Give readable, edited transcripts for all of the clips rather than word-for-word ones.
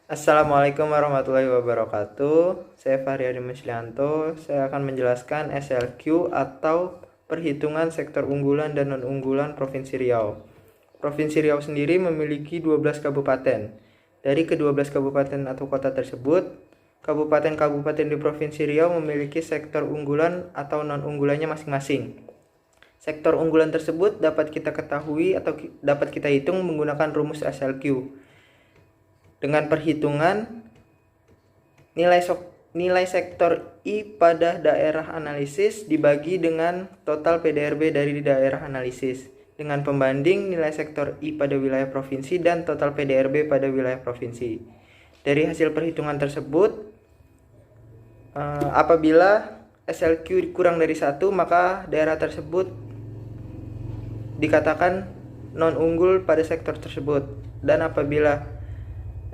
Assalamualaikum warahmatullahi wabarakatuh. Saya Faryadi Muslianto. Saya akan menjelaskan SLQ atau Perhitungan Sektor Unggulan dan Non-Unggulan Provinsi Riau. Provinsi Riau sendiri memiliki 12 kabupaten. Dari ke-12 kabupaten atau kota tersebut, kabupaten-kabupaten di Provinsi Riau memiliki sektor unggulan atau non-unggulannya masing-masing. Sektor unggulan tersebut dapat kita ketahui atau dapat kita hitung menggunakan rumus SLQ. Dengan perhitungan nilai sektor I pada daerah analisis dibagi dengan total PDRB dari daerah analisis dengan pembanding nilai sektor I pada wilayah provinsi dan total PDRB pada wilayah provinsi. Dari hasil perhitungan tersebut, apabila SLQ kurang dari 1, maka daerah tersebut dikatakan non unggul pada sektor tersebut, dan apabila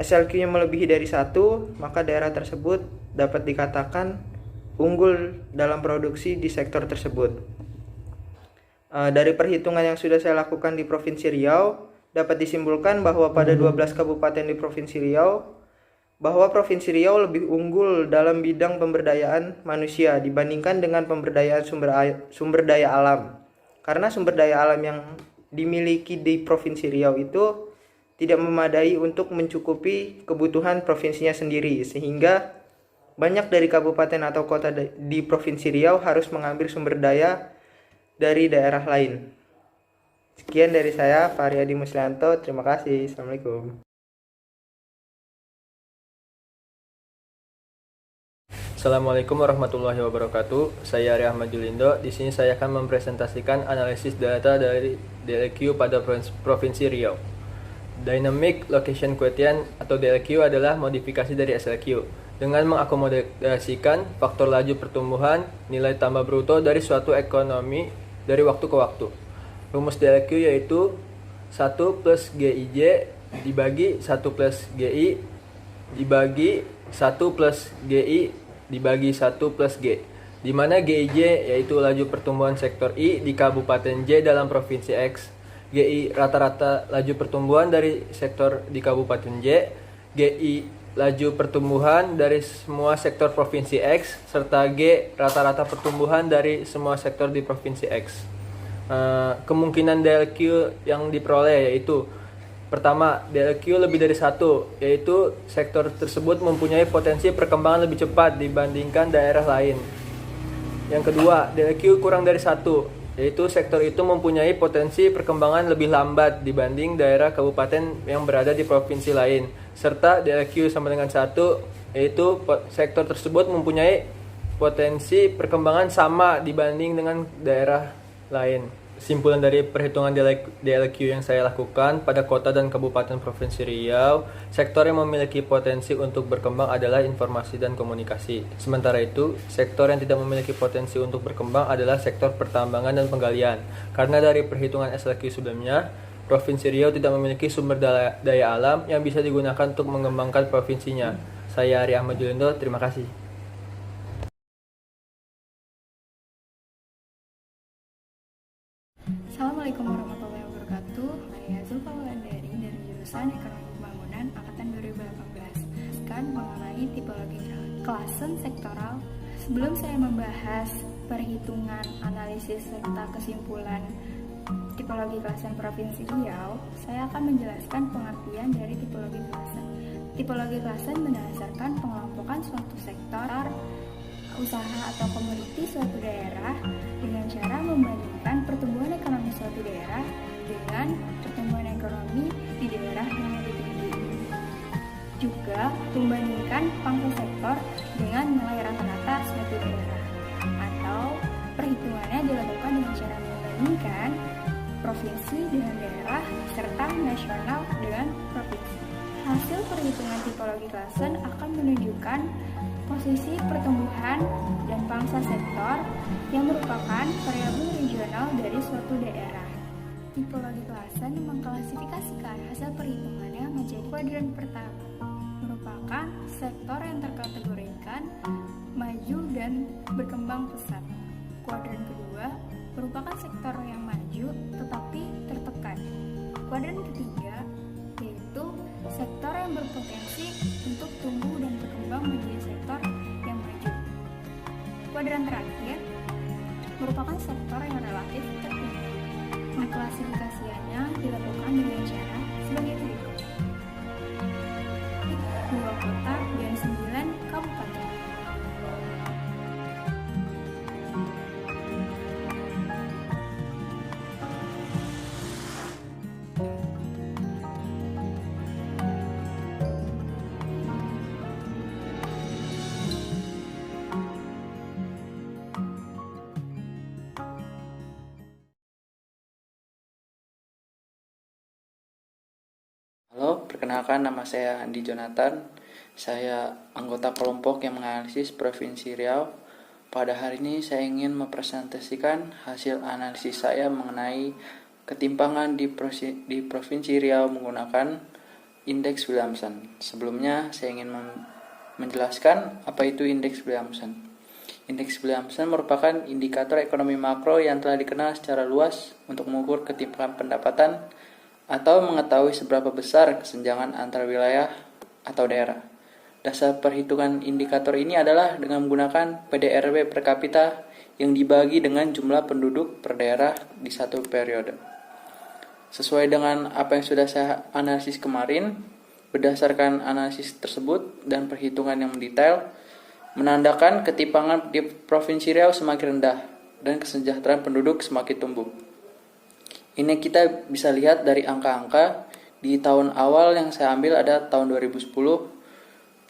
SLQ-nya melebihi dari 1, maka daerah tersebut dapat dikatakan unggul dalam produksi di sektor tersebut. Dari perhitungan yang sudah saya lakukan di Provinsi Riau, dapat disimpulkan bahwa pada 12 kabupaten di Provinsi Riau, bahwa Provinsi Riau lebih unggul dalam bidang pemberdayaan manusia dibandingkan dengan pemberdayaan sumber daya alam. Karena sumber daya alam yang dimiliki di Provinsi Riau itu tidak memadai untuk mencukupi kebutuhan provinsinya sendiri, sehingga banyak dari kabupaten atau kota di Provinsi Riau harus mengambil sumber daya dari daerah lain. Sekian dari saya, Faryadi Muslianto. Terima kasih. Assalamualaikum. Assalamualaikum warahmatullahi wabarakatuh. Saya Ari Ahmad Julindo. Di sini saya akan mempresentasikan analisis data dari DLQ pada Provinsi Riau. Dynamic Location Quotient atau DLQ adalah modifikasi dari SLQ dengan mengakomodasikan faktor laju pertumbuhan nilai tambah bruto dari suatu ekonomi dari waktu ke waktu. Rumus DLQ yaitu 1 plus GIJ dibagi 1 plus GI dibagi 1 plus GI dibagi 1 plus G, di mana GIJ yaitu laju pertumbuhan sektor I di Kabupaten J dalam Provinsi X, GI rata-rata laju pertumbuhan dari sektor di Kabupaten J, GI laju pertumbuhan dari semua sektor Provinsi X, serta G rata-rata pertumbuhan dari semua sektor di Provinsi X. Kemungkinan DLQ yang diperoleh yaitu pertama, DLQ lebih dari 1, yaitu sektor tersebut mempunyai potensi perkembangan lebih cepat dibandingkan daerah lain. Yang kedua, DLQ kurang dari 1, yaitu sektor itu mempunyai potensi perkembangan lebih lambat dibanding daerah kabupaten yang berada di provinsi lain. Serta DLQ sama dengan 1, yaitu sektor tersebut mempunyai potensi perkembangan sama dibanding dengan daerah lain. Kesimpulan dari perhitungan DLQ yang saya lakukan pada kota dan kabupaten Provinsi Riau, sektor yang memiliki potensi untuk berkembang adalah informasi dan komunikasi. Sementara itu, sektor yang tidak memiliki potensi untuk berkembang adalah sektor pertambangan dan penggalian. Karena dari perhitungan SLQ sebelumnya, Provinsi Riau tidak memiliki sumber daya alam yang bisa digunakan untuk mengembangkan provinsinya. Saya Ari Ahmad Julindo, terima kasih. Assalamualaikum warahmatullahi wabarakatuh. Saya Zulfa Wulandari dari jurusan Ekonomi Pembangunan Angkatan 2018. Akan mengenai tipologi klasen sektoral. Sebelum saya membahas perhitungan, analisis serta kesimpulan tipologi klasen Provinsi Riau, saya akan menjelaskan pengertian dari tipologi klasen. Tipologi klasen berdasarkan pengelompokan suatu sektor usaha atau komoditi suatu daerah dengan cara membandingkan pertumbuhan ekonomi suatu daerah dengan pertumbuhan ekonomi di daerah yang lebih tinggi. Juga membandingkan pangsa sektor dengan nilai rata-rata suatu daerah, atau perhitungannya dilakukan dengan cara membandingkan provinsi dengan daerah serta nasional dengan provinsi. Hasil perhitungan tipologi klasen akan menunjukkan posisi pertumbuhan dan pangsa sektor yang merupakan variabel regional dari suatu daerah. Tipologi klasen mengklasifikasikan hasil perhitungannya menjadi kuadran pertama, merupakan sektor yang terkategorikan maju dan berkembang pesat. Kuadran kedua merupakan sektor yang maju tetapi tertekan. Kuadran ketiga yaitu sektor yang berpotensi Kuadran terakhir merupakan sektor yang relatif tertinggi. Pengklasifikasiannya dilakukan dengan cara sebagai berikut. 2 kota dan 9 kabupaten. Halo, perkenalkan nama saya Andi Jonathan. Saya anggota kelompok yang menganalisis Provinsi Riau. Pada hari ini saya ingin mempresentasikan hasil analisis saya mengenai ketimpangan di Provinsi Riau menggunakan indeks Williamson. Sebelumnya saya ingin menjelaskan apa itu indeks Williamson. Indeks Williamson merupakan indikator ekonomi makro yang telah dikenal secara luas untuk mengukur ketimpangan pendapatan atau mengetahui seberapa besar kesenjangan antar wilayah atau daerah. Dasar perhitungan indikator ini adalah dengan menggunakan PDRB per kapita yang dibagi dengan jumlah penduduk per daerah di satu periode. Sesuai dengan apa yang sudah saya analisis kemarin, berdasarkan analisis tersebut dan perhitungan yang mendetail, menandakan ketimpangan di Provinsi Riau semakin rendah dan kesejahteraan penduduk semakin tumbuh. Ini kita bisa lihat dari angka-angka. Di tahun awal yang saya ambil ada tahun 2010,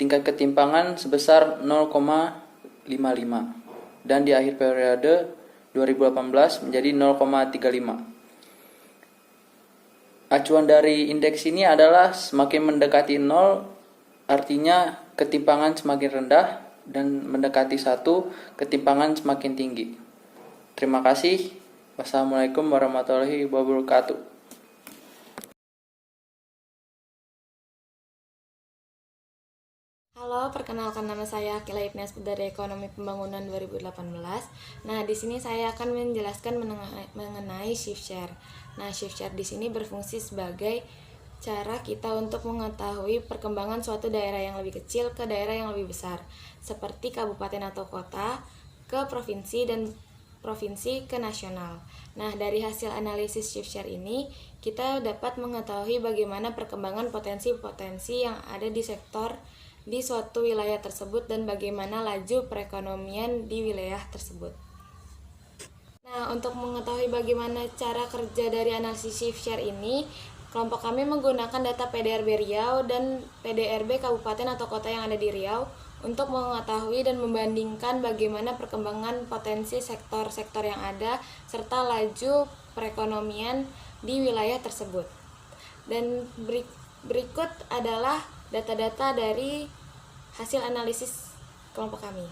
tingkat ketimpangan sebesar 0,55 dan di akhir periode 2018 menjadi 0,35. Acuan dari indeks ini adalah semakin mendekati 0 artinya ketimpangan semakin rendah dan mendekati 1 ketimpangan semakin tinggi. Terima kasih. Wassalamualaikum warahmatullahi wabarakatuh. Halo, perkenalkan nama saya Akila Ibnas dari Ekonomi Pembangunan 2018. Nah, di sini saya akan menjelaskan mengenai shift share. Nah, shift share di sini berfungsi sebagai cara kita untuk mengetahui perkembangan suatu daerah yang lebih kecil ke daerah yang lebih besar, seperti kabupaten atau kota ke provinsi dan provinsi ke nasional. Nah, dari hasil analisis shift share ini, kita dapat mengetahui bagaimana perkembangan potensi-potensi yang ada di sektor di suatu wilayah tersebut dan bagaimana laju perekonomian di wilayah tersebut. Nah, untuk mengetahui bagaimana cara kerja dari analisis shift share ini, kelompok kami menggunakan data PDRB Riau dan PDRB kabupaten atau kota yang ada di Riau untuk mengetahui dan membandingkan bagaimana perkembangan potensi sektor-sektor yang ada serta laju perekonomian di wilayah tersebut. Dan berikut adalah data-data dari hasil analisis kelompok kami.